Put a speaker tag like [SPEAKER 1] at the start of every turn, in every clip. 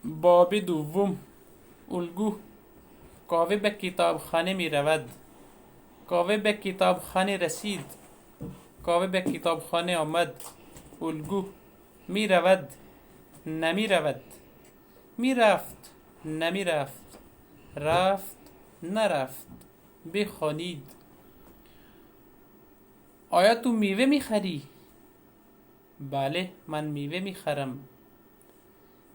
[SPEAKER 1] باب دوم. الگو. کاوه به کتابخانه می رود. کاوه به کتابخانه رسید. کاوه به کتابخانه آمد. الگو. می رود، نمی رود. می رفت، نمی رفت. رفت، نرفت. بخوانید. آیا تو میوه می خری؟ بله، من میوه می خرم.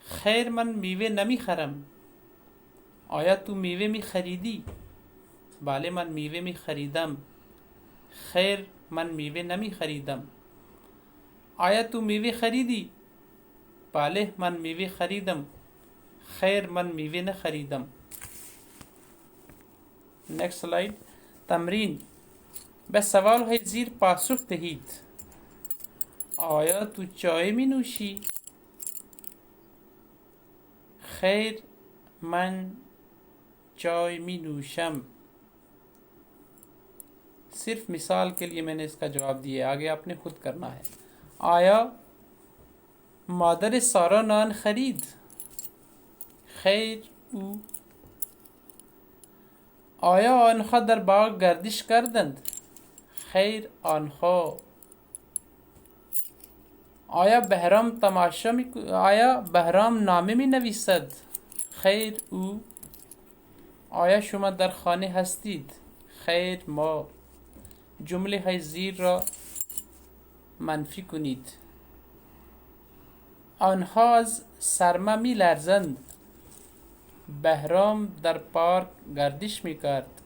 [SPEAKER 1] خیر، من میوه نمی خرم. آیا تو میوه می خریدی؟ بله، من میوه می خریدم. خیر، من میوه نمی خریدم. آیا تو میوه خریدی؟ بله، من میوه خریدم. خیر، من میوه نخریدم. next slide. تمرین. به سوال های زیر پاسخ دهید. آیا تو چای می نوشی؟ خیر، من چای می نوشم. सिर्फ मिसाल के लिए मैंने इसका जवाब दिया, आगे आपने खुद करना है. आया मादर सारा नान खरीद? खैर او. آیا آنها در باغ گردش کردند؟ خیر، آنها. آیا بهرام نامه می نویسد؟ خیر، او. آیا شما در خانه هستید؟ خیر، ما. جمله های زیر را منفی کنید. آنها از سرما می لرزند. بهرام در پارک گردش می کرد.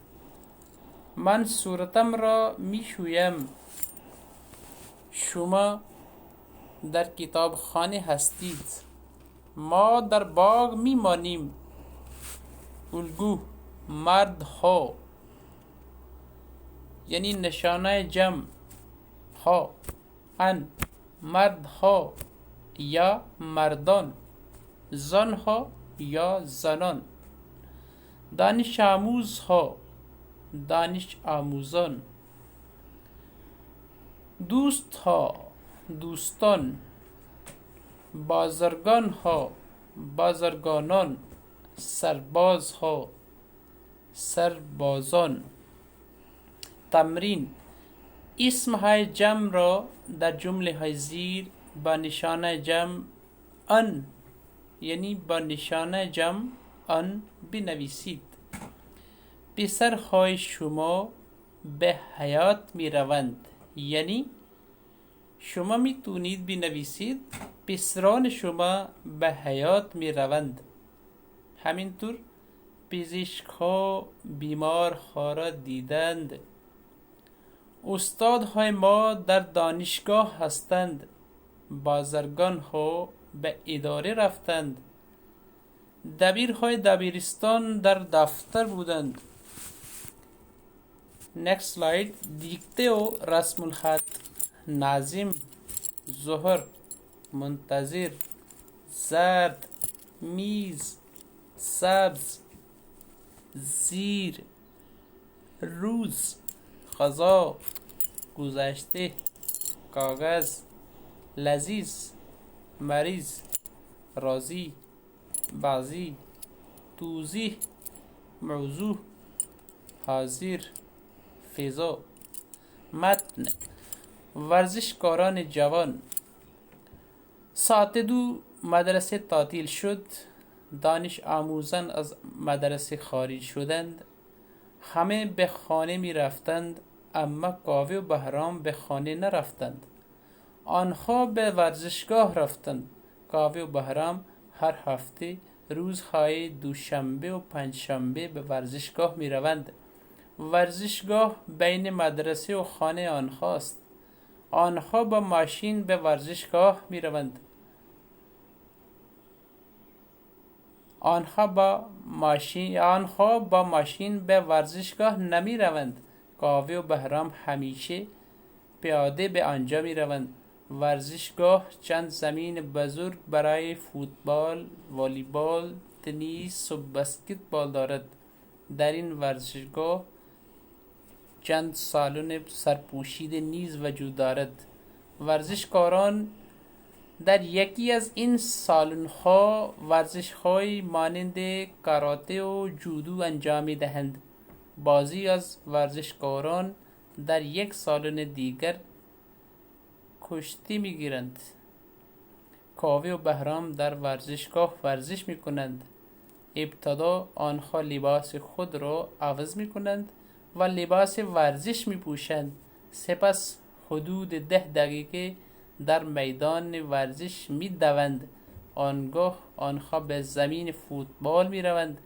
[SPEAKER 1] من صورتم را می شویم. شما در کتابخانه هستید. ما در باغ می مانیم. الگو. مردها، یعنی نشانه جمع. ها ان مردها یا مردان. زنها یا زنان. دانش آموزها، دانش آموزان. دوستها، دوستان. بازرگان ها، بازرگانان. سربازها، سربازان. تمرین. اسم های جمع را در جمله های زیر با نشانه جمع ان، یعنی با نشانه جمع ان بنویسید. پسرهای شما به حیات می روند، یعنی شما می تونید بنویسید پسران شما به حیات می روند. همینطور پزشک ها بیمار ها را دیدند. استادهای ما در دانشگاه هستند. بازرگان ها به اداره رفتند. دبیرهای دبیرستان در دفتر بودند. next slide. دیکته و رسم الخط. ناظم. ظهر. منتظر. زرد. میز. سبز. زیر. روز. غذا. گذشته. کاغذ. لذیذ. مریض. راضی. بعضی. توضیح. موضوع. حاضر. فضا. متن. ورزشکاران جوان. ساعت 2 مدرسه تعطیل شد. دانش آموزان از مدرسه خارج شدند. همه به خانه می رفتند، اما کاوه و بهرام به خانه نرفتند. آنها به ورزشگاه رفتند. کاوه و بهرام هر هفته روزهای دوشنبه و پنجشنبه به ورزشگاه می روند. ورزشگاه بین مدرسه و خانه آنهاست. آنها با ماشین به ورزشگاه می روند. آنها با ماشین به ورزشگاه نمی روند. کاوه و بهرام همیشه پیاده به آنجا می روند. ورزشگاه چند زمین بزرگ برای فوتبال، والیبال، تنیس و بسکتبال دارد. در این ورزشگاه چند سالن سرپوشیده نیز وجود دارد. ورزشکاران در یکی از این سالن‌ها ورزش‌هایی مانند کاراته و جودو انجام می‌دهند. بعضی از ورزشکاران در یک سالن دیگر کشتی می‌گیرند. کاوه و بهرام در ورزشگاه ورزش می‌کنند. ابتدا آنها لباس خود را عوض می‌کنند و لباس ورزش می‌پوشند. سپس حدود 10 دقیقه در میدان ورزش می‌دوند. آنگاه آنها به زمین فوتبال می‌روند.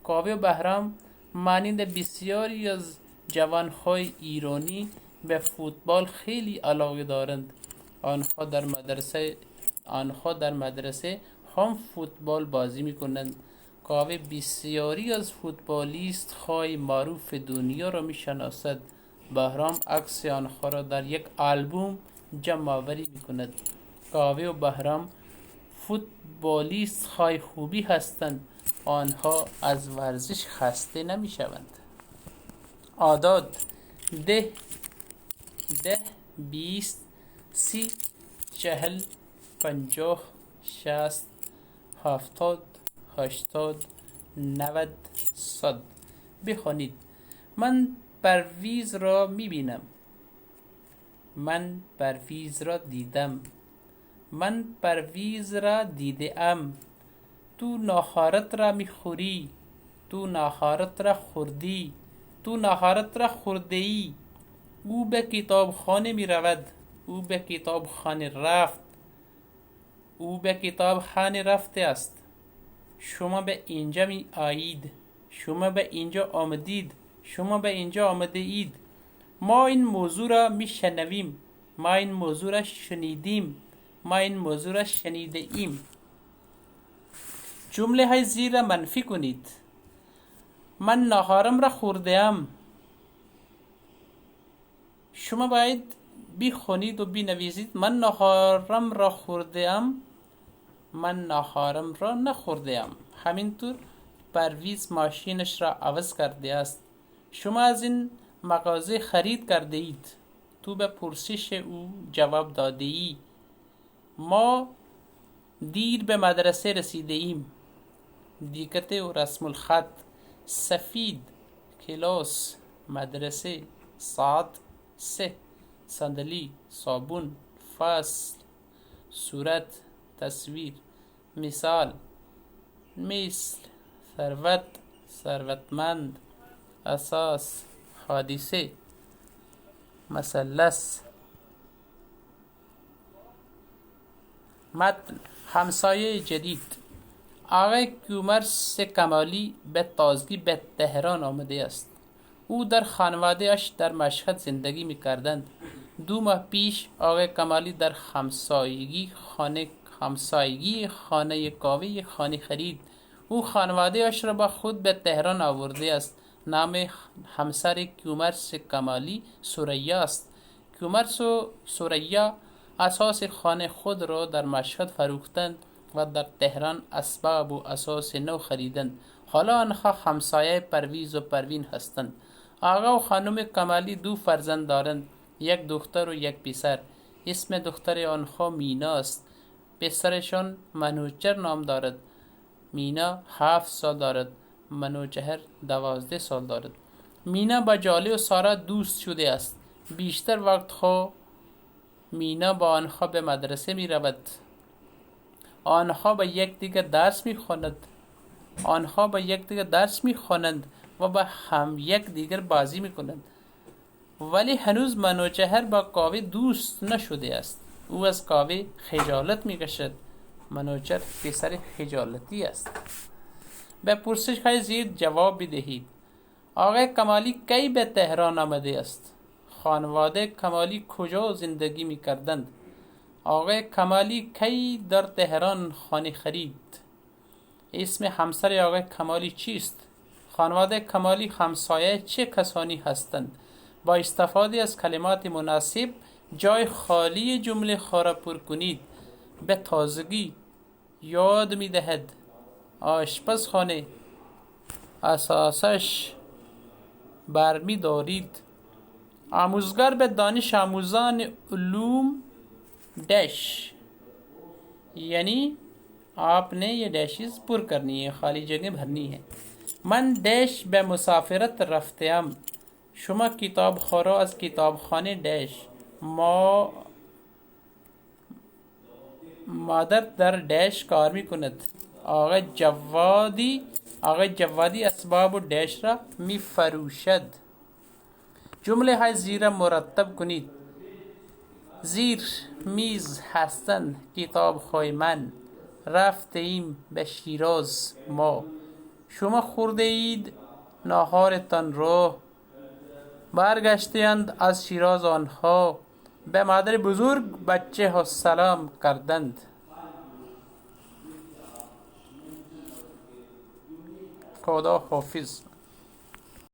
[SPEAKER 1] کاوه و بهرام مانند بسیاری از جوانهای ایرانی به فوتبال خیلی علاقه دارند. آنها در مدرسه هم فوتبال بازی می‌کنند. کاوه بسیاری از فوتبالیست های معروف دنیا را می‌شناسد. بهرام عکس آنها را در یک آلبوم جمع آوری می‌کند. کاوه و بهرام فوتبالیست های خوبی هستند. آنها از ورزش خسته نمی‌شوند. اعداد: 10 20 30 40 50 60 70 80 90 100. بخوانید. من پرویز را می‌بینم. من پرویز را دیدم. من پرویز را دیده‌ام. تو ناهارت را می‌خوری. تو ناهارت را خوردی. تو ناهارت را خورده‌ای. او به کتابخانه می‌رود. او به کتابخانه رفت. او به کتابخانه رفته است. شما به اینجا می آیید. شما به اینجا آمدید. شما به اینجا آمده اید. ما این موضوع را می شنویم. ما این موضوع را شنیدیم. ما این موضوع را شنیده ایم. جمله های زیر را منفی کنید. من ناهارم را خورده ام. شما باید بخونید و بنویسید. من ناهارم را خورده ام. من ناهارم را نخورده ام. همینطور پرویز ماشینش را عوض کرده است. شما از این مغازه خرید کرده اید. تو به پرسش او جواب داده ای. ما دیر به مدرسه رسیده ایم. دیکته و رسم الخط: سفید، کلاس، مدرسه، ساعت، 3، صندلی، صابون، فصل، صورت، تصویر، مثال، مثل، ثروت، ثروتمند، اساس، حادثه، مثلث. متن: همسایه جدید. آقای کیومرث کمالی به تازگی به تهران آمده است. او در خانواده اش در مشهد زندگی می کردند. 2 ماه پیش آقای کمالی در همسایگی خانه کاوه خانه خرید. او خانواده اش را با خود به تهران آورده است. نام همسر کیومرث کمالی سریا است. کیومرث و سریا اساس خانه خود را در مشهد فروختند و در تهران اسباب و اساس نو خریدند. حالا آنها همسایه پرویز و پروین هستند. آقا و خانم کمالی 2 فرزند دارند. 1 دختر و 1 پسر. اسم دختر آنها مینا است. پسرشان منوچهر نام دارد. مینا 7 سال دارد. منوچهر 12 سال دارد. مینا با جاله و سارا دوست شده است. بیشتر وقتها مینا با آنها به مدرسه می رود. آنها با یکدیگر درس می خوانند و با هم یکدیگر بازی می کنند. ولی هنوز منوچهر با کاوه دوست نشده است. او از کاوه خجالت می کشد. منوچهر پسر خجالتی است. به پرسش های زیر جواب بدهید. آقای کمالی کی به تهران آمده است؟ خانواده کمالی کجا زندگی می کردند؟ آقای کمالی کی در تهران خانه خرید؟ اسم همسر آقای کمالی چیست؟ خانواده کمالی همسایه چه کسانی هستند؟ با استفاده از کلمات مناسب جای خالی جمله را پر کنید. به تازگی یاد می دهد آشپزخانه اساسش برمی دارید. آموزگار به دانش آموزان علوم यानी आपने ये डैशेस पुर करनी है, खाली जगह भरनी है। मन डैश बे मुसाफिरत रफ्तेम, शुमा किताब खोरो अज किताब खाने डैश, मादर दर डैश कारमी कुनत, आगे जवादी असबाब डैश रा मी फरूशद। जुमले های زیر مرتب کنید. زیر میز هستند کتاب های من، رفته ایم به شیراز ما. شما خورده اید ناهارتان رو، برگشتند از شیراز آنها، به مادر بزرگ بچه ها سلام کردند. خدا حافظ.